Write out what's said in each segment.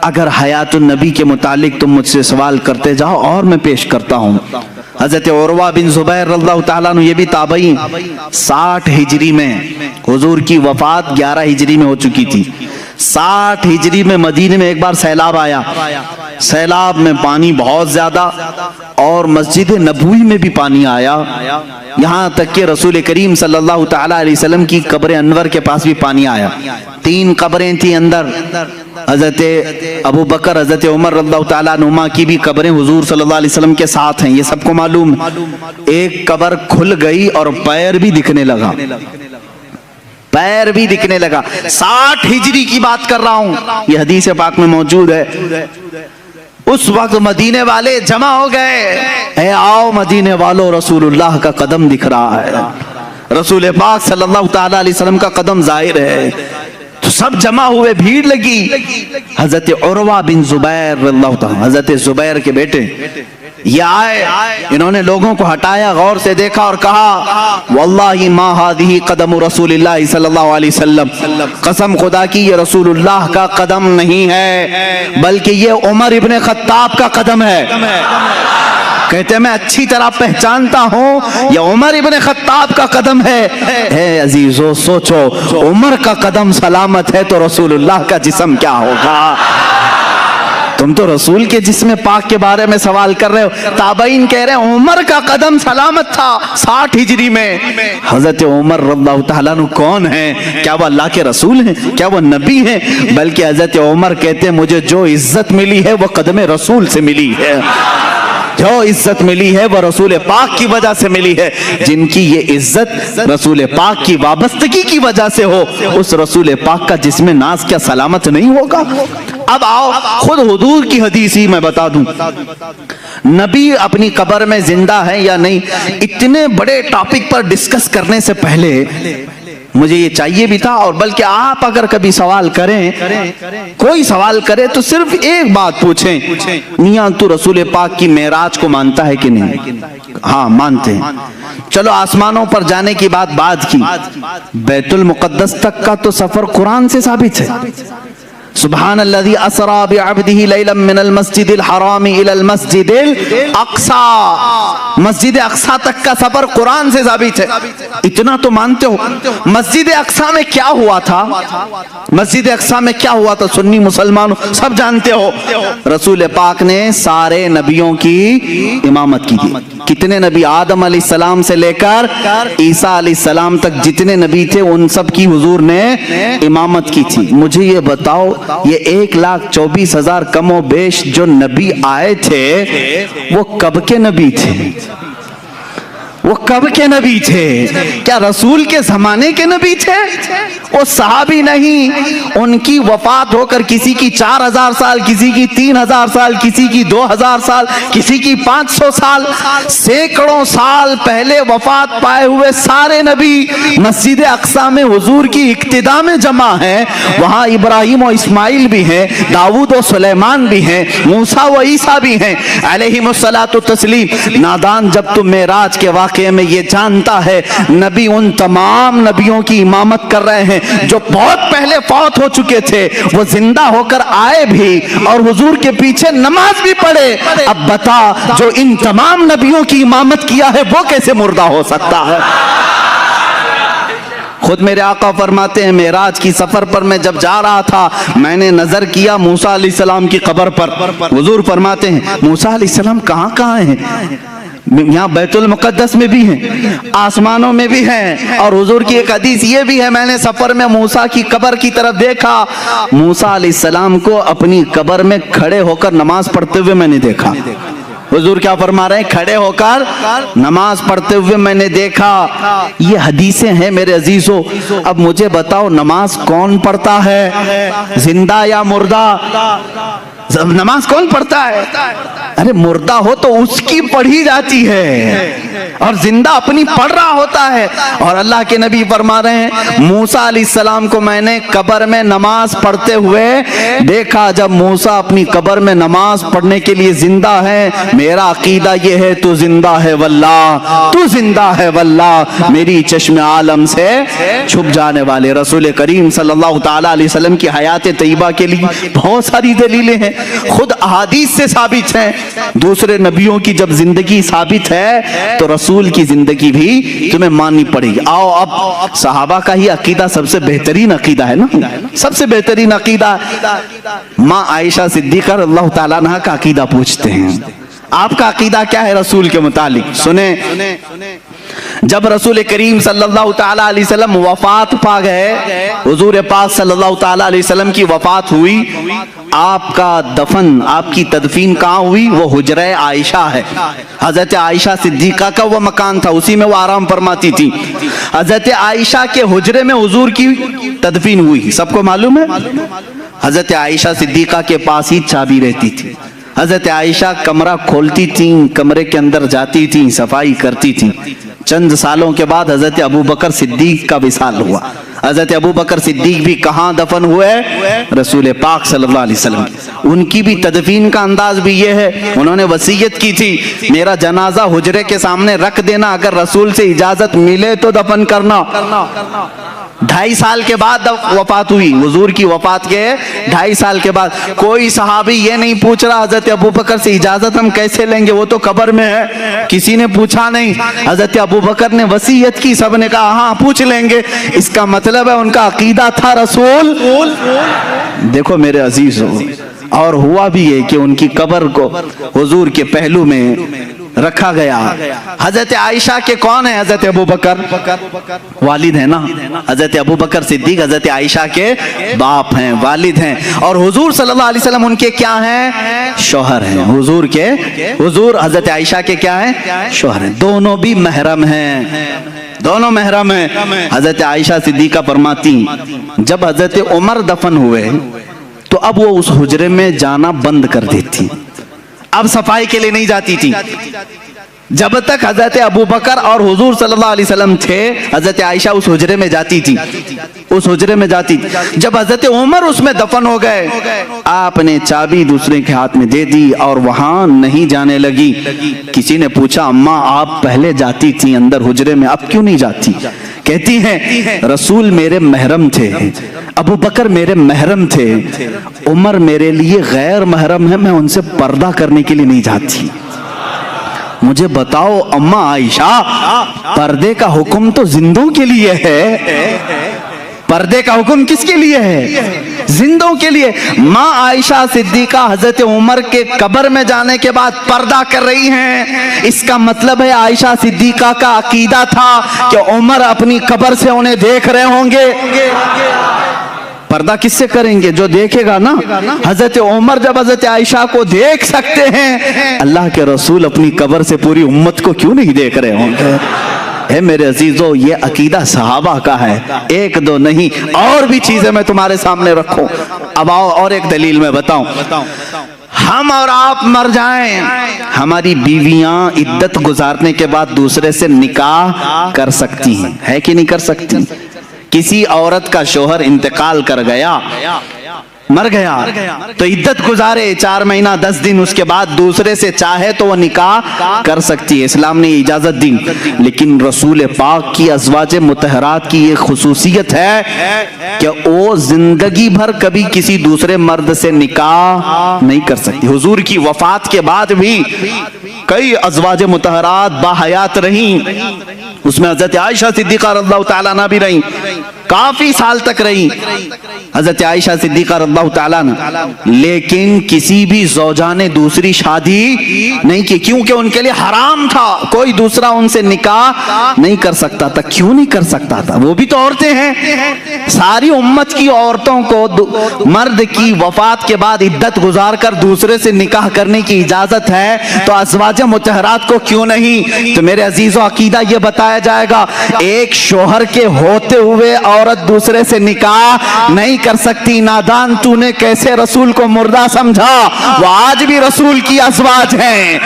اگر حیات النبی کے متعلق تم مجھ سے سوال کرتے جاؤ اور میں پیش کرتا ہوں۔ حضرت عروہ بن زبیر رضی اللہ تعالیٰ عنہ، یہ بھی تابعین، 60 ہجری میں حضور کی وفات 11 ہجری میں ہو چکی تھی۔ 60 ہجری میں مدینے میں ایک بار سیلاب آیا، سیلاب میں پانی بہت زیادہ، اور مسجد نبوی میں بھی پانی آیا، یہاں تک کہ رسول کریم صلی اللہ تعالیٰ علیہ وسلم کی قبر انور کے پاس بھی پانی آیا۔ 3 قبریں تھیں اندر، حضرت ابو بکر، حضرت عمر رضی اللہ تعالیٰ عنہما کی بھی قبریں حضور صلی اللہ علیہ وسلم کے ساتھ ہیں، یہ سب کو معلوم ہے۔ ایک قبر کھل گئی اور پیر بھی دکھنے لگا، پیر بھی دکھنے لگا۔ 60 ہجری کی بات کر رہا ہوں، یہ حدیث پاک میں موجود ہے۔ اس وقت مدینے والے جمع ہو گئے، اے آؤ مدینے والوں، رسول اللہ کا قدم دکھ رہا ہے، رسول پاک صلی اللہ تعالیٰ علیہ وسلم کا قدم ظاہر ہے۔ تو سب جمع ہوئے، بھیڑ لگی۔ حضرت عروہ بن زبیر رضی اللہ تعالیٰ، حضرت زبیر کے بیٹے، یہ آئے، انہوں نے لوگوں کو ہٹایا، غور سے دیکھا اور کہا واللہ ما هذه قدم رسول اللہ صلی اللہ علیہ وسلم، قسم خدا کی یہ رسول اللہ کا قدم نہیں ہے بلکہ یہ عمر ابن خطاب کا قدم ہے۔ کہتے میں اچھی طرح پہچانتا ہوں یہ عمر ابن خطاب کا قدم ہے۔ اے عزیزو سوچو، عمر کا قدم سلامت ہے تو رسول اللہ کا جسم کیا ہوگا؟ تم تو رسول کے جسم پاک کے بارے میں سوال کر رہے ہو۔ تابعین کہہ رہے ہیں عمر کا قدم سلامت تھا 60 ہجری میں۔ حضرت عمر رضی اللہ تعالیٰ عنہ کون ہیں؟ کیا وہ اللہ کے رسول ہیں؟ کیا وہ نبی ہیں؟ بلکہ حضرت عمر کہتے ہیں مجھے جو عزت ملی ہے وہ قدم رسول سے ملی ہے، جو عزت ملی ہے وہ رسول پاک کی وجہ سے ملی ہے۔ جن کی یہ عزت رسول پاک کی وابستگی کی وجہ سے ہو، اس رسول پاک کا جسم ناز کیا سلامت نہیں ہوگا؟ اب آؤ خود حضور کی حدیث ہی میں بتا دوں، نبی اپنی قبر میں زندہ ہے یا نہیں، اتنے بڑے ٹاپک پر ڈسکس کرنے سے پہلے مجھے یہ چاہیے بھی تھا، اور بلکہ آپ اگر کبھی سوال کریں، کوئی سوال کرے تو صرف ایک بات پوچھیں، میاں تو رسول پاک کی معراج کو مانتا ہے کہ نہیں؟ ہاں مانتے ہیں۔ چلو آسمانوں پر جانے کی بات کی، بیت المقدس تک کا تو سفر قرآن سے ثابت ہے۔ سبحان الذي اسرى بعبده ليلا من المسجد الحرام الى المسجد الاقصى، مسجد اقصی تک کا سفر قرآن سے ثابت ہے، اتنا تو مانتے ہو۔ مسجد اقصی میں کیا ہوا تھا؟ مسجد اقصی میں کیا ہوا تھا؟ سنی مسلمانوں سب جانتے ہو، رسول پاک نے سارے نبیوں کی امامت کی تھی۔ کتنے نبی؟ آدم علیہ السلام سے لے کر عیسیٰ علیہ السلام تک جتنے نبی تھے ان سب کی حضور نے امامت کی تھی۔ مجھے یہ بتاؤ، یہ 1,24,000 کم و بیش جو نبی آئے تھے وہ کب کے نبی تھے؟ وہ کب کے نبی تھے؟ کیا رسول کے زمانے کے نبی تھے؟ وہ صحابی نہیں، ان کی وفات ہو کر کسی کی 4,000 سال، کسی کی 3,000 سال، کسی کی 2,000 سال، کسی کی 500 سال، سینکڑوں سال پہلے وفات پائے ہوئے سارے نبی مسجد اقصی میں حضور کی اقتداء میں جمع ہیں۔ وہاں ابراہیم و اسماعیل بھی ہیں، داؤد و سلیمان بھی ہیں، موسیٰ و عیسیٰ بھی ہیں علیہم الصلاۃ والتسلیم۔ نادان جب تم معراج کے واقعے میں یہ جانتا ہے نبی ان تمام نبیوں کی امامت کر رہے ہیں جو بہت پہلے فوت ہو چکے تھے، وہ زندہ ہو کر آئے بھی اور حضور کے پیچھے نماز بھی پڑھے، اب بتا جو ان تمام نبیوں کی امامت کیا ہے وہ کیسے مردہ ہو سکتا ہے؟ خود میرے آقا فرماتے ہیں معراج کی سفر پر میں جب جا رہا تھا میں نے نظر کیا موسیٰ علیہ السلام کی قبر پر۔ حضور فرماتے ہیں موسیٰ علیہ السلام کہاں کہاں ہیں؟ یہاں بیت المقدس میں بھی ہیں، آسمانوں میں بھی ہیں، اور حضور کی ایک حدیث یہ بھی ہے میں نے سفر میں موسیٰ کی قبر کی طرف دیکھا، موسیٰ علیہ السلام کو اپنی قبر میں کھڑے ہو کر نماز پڑھتے ہوئے میں نے دیکھا۔ حضور کیا فرما رہے ہیں؟ کھڑے ہو کر نماز پڑھتے ہوئے میں نے دیکھا۔ یہ حدیثیں ہیں میرے عزیزو۔ اب مجھے بتاؤ نماز کون پڑھتا ہے، زندہ یا مردہ؟ نماز کون پڑھتا ہے؟ अरे मुर्दा हो तो उसकी पढ़ी जाती है और जिंदा अपनी पढ़ रहा होता है। और अल्लाह के नबी फरमा रहे हैं, मूसा अलैहिस्सलाम को मैंने कब्र में नमाज पढ़ते हुए देखा। जब मूसा अपनी कब्र में नमाज पढ़ने के लिए जिंदा है, मेरा अकीदा ये है तू जिंदा है वल्लाह, तू जिंदा है वल्लाह। मेरी चश्मे आलम से छुप जाने वाले रसूल करीम सल्लल्लाहु ताला अलैहि वसल्लम की हयात तैयबा के लिए बहुत सारी दलीलें हैं, खुद अहादीस से साबित हैं। दूसरे नबियों की जब जिंदगी साबित है तो रसूल की जिंदगी भी तुम्हें माननी पड़ेगी। आओ अब सहाबा का ही अकीदा सबसे बेहतरीन अकीदा है ना, सबसे बेहतरीन अकीदा। माँ आयशा सिद्दीक़ा रज़ियल्लाहु ताला अन्हा का अकीदा पूछते हैं, आपका अकीदा क्या है रसूल के मुतालिक? सुने, जब रसूल करीम सल्लल्लाहु ताला अलैहि वसल्लम वफात पा गए, हुजूर पाक सल्लल्लाहु ताला अलैहि वसल्लम की वफात हुई, आपका दफन, आपकी तदफीन कहाँ हुई? वो हुजरे आयशा है। हजरत आयशा सिद्दीक़ा का वो मकान था, उसी में वो आराम फरमाती थी। हजरत आयशा के हुजरे में हुजूर की तदफीन हुई, सबको मालूम है। हजरत आयशा सिद्दीक़ा के पास ही चाबी रहती थी। हजरत आयशा कमरा खोलती थी, कमरे के अंदर जाती थी, सफाई करती थी। चंद सालों के बाद हजरत अबू बकर सिद्दीक का विसाल हुआ। हजरत अबू बकर सिद्दीक भी कहाँ दफन हुए? रसूल पाक सल्लल्लाहु अलैहि वसल्लम। उनकी भी तदफीन का अंदाज भी ये है, उन्होंने वसीयत की थी, मेरा जनाजा हुजरे के सामने रख देना, अगर रसूल से इजाजत मिले तो दफन करना। 2.5 साल के बाद वफात हुई, हुजूर की वफात के 2.5 साल के बाद। कोई सहाबी ये नहीं पूछ रहा हजरत अबू बकर से इजाजत हम कैसे लेंगे, वो तो कब्र में है, किसी ने पूछा नहीं। हजरत अबू बकर ने वसीयत की, सब ने कहा हाँ पूछ लेंगे। इसका मतलब है उनका अकीदा था रसूल। देखो मेरे अजीज हो, और हुआ भी है कि उनकी कब्र को हुजूर के पहलू में रखा गया। हजरत आयशा के कौन है? हजरत अबू बकर वालिद है ना, हजरत अबू बकर सिद्दीक हजरत आयशा के बाप हैं, वालिद हैं। और हुजूर सल्लल्लाहु अलैहि वसल्लम उनके क्या हैं? शौहर हैं। हुजूर के, हुजूर हजरत आयशा के क्या हैं? शौहर हैं। दोनों भी महरम हैं, दोनों महरम हैं। हजरत आयशा सिद्दीका फरमाती, जब हजरत उमर दफन हुए तो अब वो उस हुजरे में जाना बंद कर देती, अब सफाई के लिए नहीं जाती थी। जब तक हजरत अबू बकर और हुजूर सल्लल्लाहु अलैहि वसल्लम थे, हजरत आयशा उस हुजरे में जाती थी, उस हुजरे में जाती थी। जब हजरत उमर उसमें दफन हो गए, आपने चाबी दूसरे के हाथ में दे दी और वहां नहीं जाने लगी। किसी ने पूछा, अम्मा आप पहले जाती थी अंदर हुजरे में, अब क्यों नहीं जाती? कहती हैं, रसूल मेरे महरम थे, अबू बकर मेरे महरम थे, उमर मेरे लिए गैर महरम है, मैं उनसे पर्दा करने के लिए नहीं जाती। मुझे बताओ अम्मा आयशा, पर्दे का हुक्म तो जिंदों के लिए है, पर्दे का हुक्म किसके लिए है? जिंदों के लिए। माँ आयशा सिद्दीका हजरत उमर के कब्र में जाने के बाद पर्दा कर रही हैं। इसका मतलब है आयशा सिद्दीका का अकीदा था कि उमर अपनी कब्र से उन्हें देख रहे होंगे। पर्दा किससे करेंगे? जो देखेगा ना। हजरत उमर जब हजरत आयशा को देख सकते हैं, अल्लाह के रसूल अपनी कब्र से पूरी उम्मत को क्यों नहीं देख रहे होंगे? है मेरे अजीजों, ये अकीदा सहाबा का है, एक दो नहीं, और भी चीजें मैं तुम्हारे सामने रखूं। अब आओ और एक दलील मैं बताऊं। हम और आप मर जाएं, हमारी बीवियां इद्दत गुजारने के बाद दूसरे से निकाह कर सकती हैं, है कि नहीं कर सकती? किसी औरत का शोहर इंतकाल कर गया, मर गया, तो इद्दत गुजारे 4 महीना 10 दिन, उसके बाद दूसरे से चाहे तो वो निकाह कर सकती है, इस्लाम ने इजाजत दी। लेकिन रसूल पाक की अज़वाजे मुतहरात की ये खुसूसियत है कि वो जिंदगी भर कभी किसी दूसरे मर्द से निकाह नहीं कर सकती। हुजूर की वफात के बाद भी कई अज़वाजे मुतहरात बाहयात रही, उसमें हजरत आयशा सिद्दीका रज़ियल्लाहु ताला अन्हा भी रही, काफी साल तक रही हजरत आयशा सिद्दीका रज़ियल्लाहु ताला अन्हा। लेकिन किसी भी ज़ौजा ने दूसरी शादी नहीं की, क्योंकि उनके लिए हराम था, कोई दूसरा उनसे निकाह नहीं कर सकता था। क्यों नहीं कर सकता था? वो भी तो औरतें हैं। सारी उम्मत की औरतों को मर्द की वफात के बाद इद्दत गुजार कर दूसरे से निकाह करने की इजाजत है, तो अज़वाज मुतहरात को क्यों नहीं? तो मेरे अजीजों, अकीदा ये बताया जाएगा, एक शोहर के होते हुए औरत दूसरे से निकाह नहीं कर सकती। नादान तूने कैसे रसूल को मुर्दा समझा, वो आज भी रसूल की अज़वाज हैं,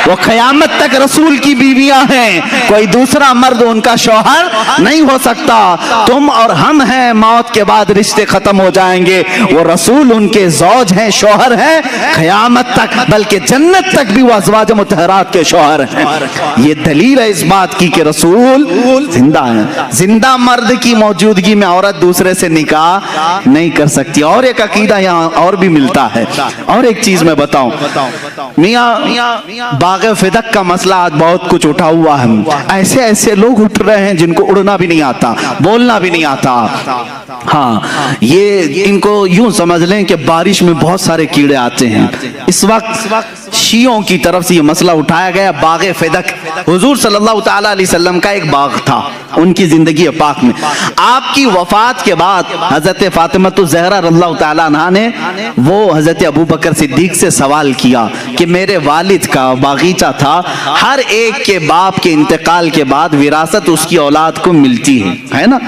वो क़यामत तक रसूल की बीवियां हैं, कोई दूसरा मर्द उनका शौहर नहीं हो सकता। तुम और हम हैं, मौत के बाद रिश्ते खत्म हो जाएंगे, वो रसूल उनके ज़ौज हैं, शौहर हैं क़यामत तक, बल्कि जन्नत तक भी वो अज़वाज मुतहरात के शौहर हैं। ये दलील है इस बात की कि रसूल जिंदा है। जिंदा मर्द की मौजूदगी में औरत दूसरे से निकाह नहीं कर सकती। और एक अकीदा यहाँ और भी मिलता है। और एक चीज मैं बताऊं, मियां बाग़े फिदक का मसला आज बहुत कुछ उठा हुआ है। ऐसे ऐसे लोग उठ रहे हैं जिनको उड़ना भी नहीं आता, बोलना भी नहीं आता। हाँ, ये इनको यूं समझ लें कि बारिश में बहुत सारे कीड़े आते हैं। इस वक्त शियों की तरफ से ये मसला उठाया गया। बाग़े फिदक हुजूर सल्लल्लाहु तआला अलैहि वसल्लम का एक बाग था उनकी जिंदगी पाक में। आपकी वफात के बाद हजरत फातिमा ज़हरा रज़ियल्लाहु तआला अन्हा ने वो हजरत अबू बकर सिद्दीक से सवाल किया कि मेरे वालिद का बागीचा था, हर एक के बाप के इंतकाल के बाद विरासत उसकी औलाद को मिलती है ना।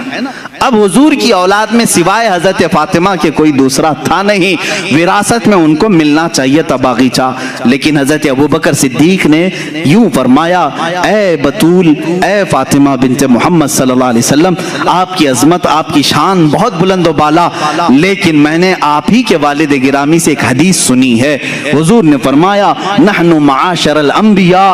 अब हुजूर की औलाद में सिवाय हजरत फातिमा के कोई दूसरा था नहीं, विरासत में उनको मिलना चाहिए था बागीचा। लेकिन हजरत अबू बकर सिद्दीक ने यूं फरमाया, ए बतूल, ए फातिमा बिनते मोहम्मद सल्लल्लाहु अलैहि वसल्लम, आपकी अजमत, आपकी शान बहुत बुलंद और बाला, लेकिन मैंने आप ही के वालिद गिरामी से एक हदीस सुनी है। हुजूर ने फरमाया, नहनु माशरल अंबिया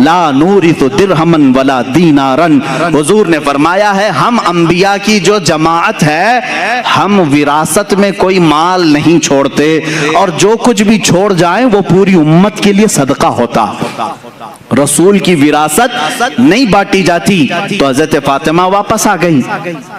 ला नूरिथु दिरहमन वला दीनारन। हुजूर ने फरमाया है, हम अंबिया की जो जमाअत है, हम विरासत में कोई माल नहीं छोड़ते, और जो कुछ भी छोड़ जाए वो पूरी उम्मत के लिए सदका होता। रसूल की विरासत नहीं बांटी जाती। तो हजरत फातिमा वापस आ गई।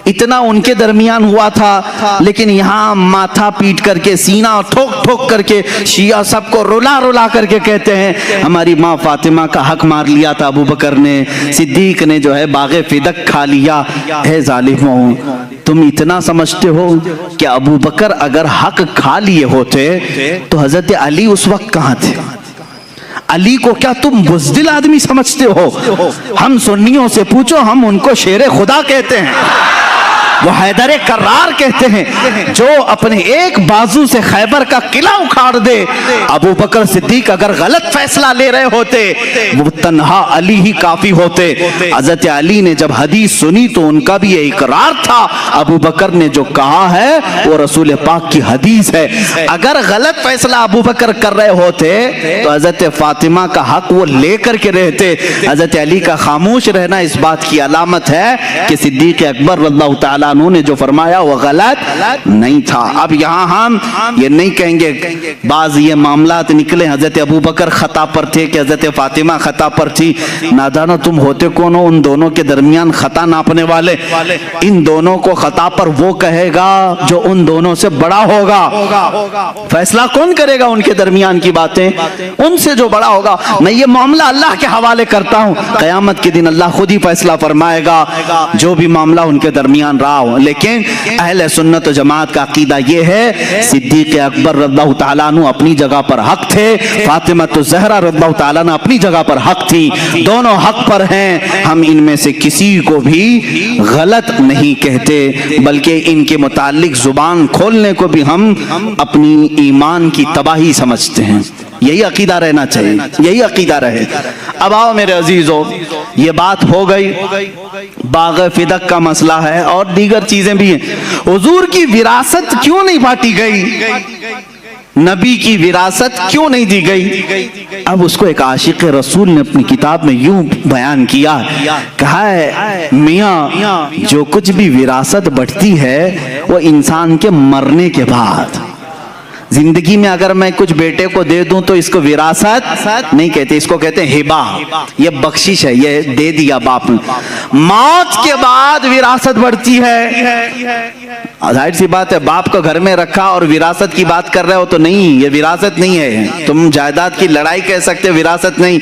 इतना उनके दरमियान हुआ था, लेकिन यहाँ माथा पीट करके, सीना ठोक ठोक करके शिया सबको रुला रुला करके कहते हैं, हमारी माँ फातिमा का हक मार लिया था अबू बकर ने, सिद्दीक ने जो है बाग़े फिदक खा लिया। है जालिमों, तुम इतना समझते हो कि अबू बकर अगर हक खा लिए होते तो हजरत अली उस वक्त कहाँ थे? अली को क्या तुम बुज़दिल आदमी समझते हो? हम सुन्नियों से पूछो, हम उनको शेर खुदा कहते हैं, वो हैदर कर्रार कहते हैं, जो अपने एक बाजू से खैबर का किला उखाड़ दे। अबू बकर सिद्दीक अगर गलत फैसला ले रहे होते, वो तन्हा अली ही काफी होते। हजरत अली ने जब हदीस सुनी तो उनका भी ये इकरार था, अबू बकर ने जो कहा है वो रसूल पाक की हदीस है। अगर गलत फैसला अबू बकर कर रहे होते तो हजरत फातिमा का हक वो लेकर के रहते। हजरत अली का खामोश रहना इस बात की अलामत है कि सिद्दीक अकबर रज़ियल्लाहु तआला ने जो फरमाया वो गलत नहीं था। अब यहाँ हम ये नहीं कहेंगे, बाज ये मामलात निकले हजरत अबू बकर खता पर थे कि हजरत फातिमा खता पर थी। नादानो, तुम होते कौन हो उन दोनों के दरमियान खता नापने वाले? इन दोनों को खता पर वो कहेगा जो उन दोनों से बड़ा होगा। फैसला कौन करेगा उनके दरमियान की बातें? उनसे जो बड़ा होगा। मैं ये मामला अल्लाह के हवाले करता हूँ, क़यामत के दिन अल्लाह खुद ही फैसला फरमाएगा जो भी मामला उनके दरमियान रहा। लेकिन अहले सुन्नत व जमात का अकीदा ये है, सिद्दीक अकबर रज़ियल्लाहु तआला अन्हु अपनी जगह पर हक थे, फातिमा ज़हरा रज़ियल्लाहु तआला अन्हा अपनी जगह पर हक थी, दोनों हक पर हैं। हम इनमें से किसी को भी गलत नहीं कहते, बल्कि इनके मुतालिक जुबान खोलने को भी हम अपनी ईमान की तबाही समझते हैं। यही अकीदा रहना चाहिए, यही अकीदा रहे। अब आओ मेरे अजीजों, ये बात हो गई, बाग़े फिदक का मसला है और दीगर चीजें भी हैं। हुजूर की विरासत क्यों नहीं बांटी गई? नबी की विरासत क्यों नहीं दी गई? अब उसको एक आशिक रसूल ने अपनी किताब में यूं बयान किया, कहा है, मियाँ जो कुछ भी विरासत बढ़ती है वो इंसान के मरने के बाद। जिंदगी में अगर मैं कुछ बेटे को दे दूं तो इसको विरासत नहीं कहते, इसको कहते हैं हिबा, ये बख्शिश है, ये दे दिया बाप ने। मौत के बाद विरासत बढ़ती है। जाहिर सी बात है, बाप को घर में रखा और विरासत की बात कर रहे हो तो नहीं, ये विरासत नहीं है। तुम जायदाद की लड़ाई कह सकते हो, विरासत नहीं।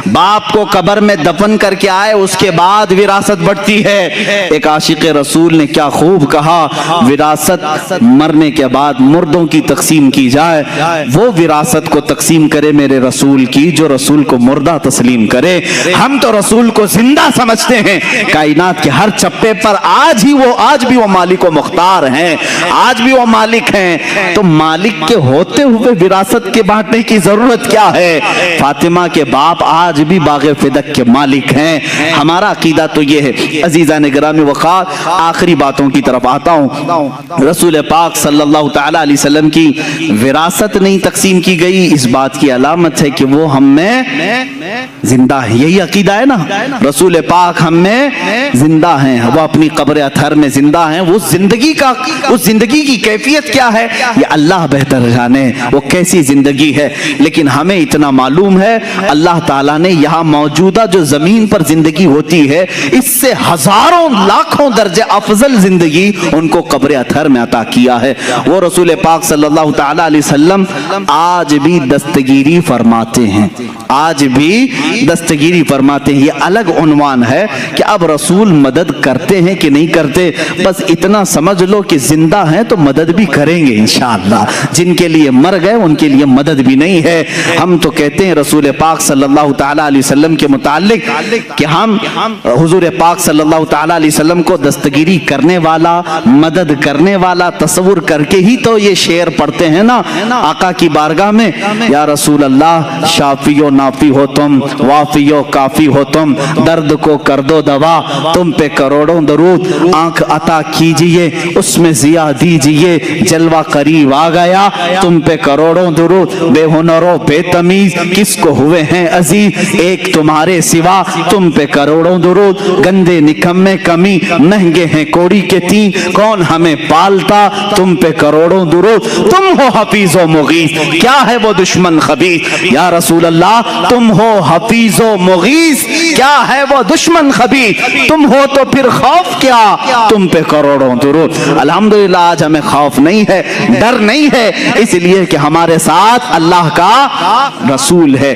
बाप को कब्र में दफन करके आए उसके बाद विरासत बढ़ती है। एक आशिक रसूल ने क्या खूब कहा, विरासत मरने के बाद मुर्दों की तकसीम کی جائے وہ وراثت کو تقسیم کرے میرے رسول کی جو رسول کو مردہ تسلیم کرے. ہم تو رسول کو زندہ سمجھتے ہیں. کائنات کے ہر چپے پر آج بھی وہ مالک و مختار ہیں, آج بھی وہ مالک ہیں. تو مالک کے ہوتے ہوئے وراثت کے بانٹنے کی ضرورت کیا ہے؟ فاطمہ کے باپ آج بھی باغ فدق کے مالک ہیں. ہمارا عقیدہ تو یہ ہے. عزیزان گرامی وقار, آخری باتوں کی طرف آتا ہوں. رسول پاک صلی اللہ تعالی علیہ وسلم کی وراثت نہیں تقسیم کی گئی, اس بات کی علامت ہے کہ وہ ہم میں زندہ ہے. یہی عقیدہ ہے نا, رسول پاک ہم میں زندہ ہیں, وہ اپنی قبر اطہر میں زندہ ہیں. اس زندگی کی کیفیت کیا ہے یہ اللہ بہتر جانے, وہ کیسی زندگی ہے. لیکن ہمیں اتنا معلوم ہے اللہ تعالیٰ نے یہاں موجودہ جو زمین پر زندگی ہوتی ہے اس سے ہزاروں لاکھوں درجے افضل زندگی ان کو قبر اطہر میں عطا کیا ہے. وہ رسول پاک صلی اللہ تعالی علیہ وسلم آج بھی دستگیری فرماتے ہیں, آج بھی دستگیری فرماتے ہیں. یہ الگ عنوان ہے کہ اب رسول مدد کرتے ہیں کہ نہیں کرتے, بس اتنا سمجھ لو کہ زندہ ہیں تو مدد بھی کریں گے انشاءاللہ. جن کے لیے مر گئے ان کے لیے مدد بھی نہیں ہے. ہم تو کہتے ہیں رسول پاک صلی اللہ تعالی علیہ وسلم کے متعلق کہ ہم حضور پاک صلی اللہ تعالی علیہ وسلم کو دستگیری کرنے والا, مدد کرنے والا تصور کر کے ہی تو یہ شعر پڑھتے ہیں نا آقا کی بارگاہ میں, یا رسول اللہ شافی و نافی ہو تم, وافی و کافی ہو تم, درد کو کر دو دوا, تم پہ کروڑوں درود, آنکھ عطا کیجئے اس میں ضیا دیجئے, جلوہ قریب آ گیا تم پہ کروڑوں درود, بے ہنر و بے تمیز کس کو ہوئے ہیں عزیز, ایک تمہارے سوا تم پہ کروڑوں درود, گندے نکمے کمی مہنگے ہیں کوڑی کے تین, کون ہمیں پالتا تم پہ کروڑوں درود, تم ہو حفیظ و مغیث کیا ہے وہ دشمن خبیث, یا رسول اللہ تم ہو حفیظ و مغیث کیا ہے وہ دشمن خبیث, تم ہو تو پھر خوف کیا تم پہ کروڑوں درود. الحمدللہ آج ہمیں خوف نہیں ہے, ڈر نہیں ہے, اس لیے کہ ہمارے ساتھ اللہ کا رسول ہے.